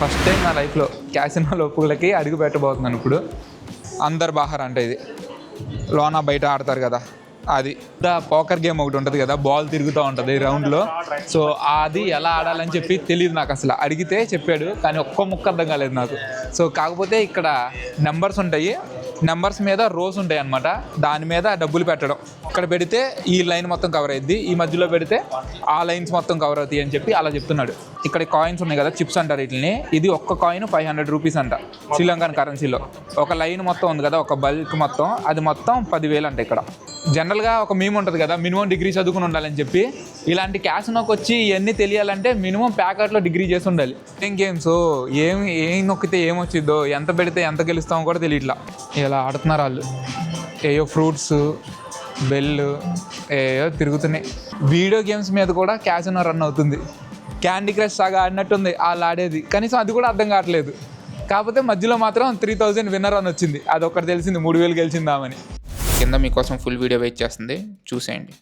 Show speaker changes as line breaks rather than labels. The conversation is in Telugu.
ఫస్ట్ టైం నా లైఫ్లో క్యాసినో లోపులకి అడుగు పెట్టబోతున్నాను. ఇప్పుడు అందరు బాహర్ అంటే ఇది లోన బయట ఆడతారు కదా, అది పోకర్ గేమ్ ఒకటి ఉంటుంది కదా, బాల్ తిరుగుతూ ఉంటుంది రౌండ్లో. సో అది ఎలా ఆడాలని చెప్పి తెలియదు నాకు, అసలు అడిగితే చెప్పాడు కానీ ఒక్క ముక్క అర్థం కాలేదు నాకు. సో కాకపోతే ఇక్కడ నెంబర్స్ ఉంటాయి, నెంబర్స్ మీద రోస్ ఉంటాయి అన్నమాట, దాని మీద డబ్బులు పెట్టడం. ఇక్కడ పెడితే ఈ లైన్ మొత్తం కవర్ అయ్యిద్ది, ఈ మధ్యలో పెడితే ఆ లైన్స్ మొత్తం కవర్ అవుతాయి అని చెప్పి అలా చెప్తున్నాడు. ఇక్కడ కాయిన్స్ ఉన్నాయి కదా, చిప్స్ అంటారు వీటిని. ఇది ఒక్క కాయిన్ 500 రూపీస్ అంట శ్రీలంకన్ కరెన్సీలో. ఒక లైన్ మొత్తం ఉంది కదా, ఒక బల్క్ మొత్తం, అది మొత్తం 10,000 అంట. ఇక్కడ జనరల్గా ఒక మీమ్ ఉంటుంది కదా, మినిమం డిగ్రీ చదువుకుని ఉండాలని చెప్పి. ఇలాంటి క్యాసినోకి వచ్చి ఇవన్నీ తెలియాలంటే మినిమం ప్యాకెట్లో డిగ్రీ చేసి ఉండాలి. ఏం గేమ్స్ ఏం నొక్కితే ఏమొచ్చిద్దో, ఎంత పెడితే ఎంత గెలుస్తామో కూడా తెలియట్లా. ఇలా ఆడుతున్నారు వాళ్ళు, ఏయో ఫ్రూట్స్, బెల్లు ఏయో తిరుగుతున్నాయి. వీడియో గేమ్స్ మీద కూడా క్యాసినో రన్ అవుతుంది. క్యాండీ క్రష్ సాగా ఆడినట్టుంది వాళ్ళు ఆడేది, కనీసం అది కూడా అర్థం కావట్లేదు. కాకపోతే మధ్యలో మాత్రం 3000 విన్నర్ అని వచ్చింది, అది ఒక్కటి తెలిసింది, 3,000 గెలిచిందామని. కింద మీకోసం ఫుల్ వీడియో వెయిట్ చేస్తుంది, చూసేయండి.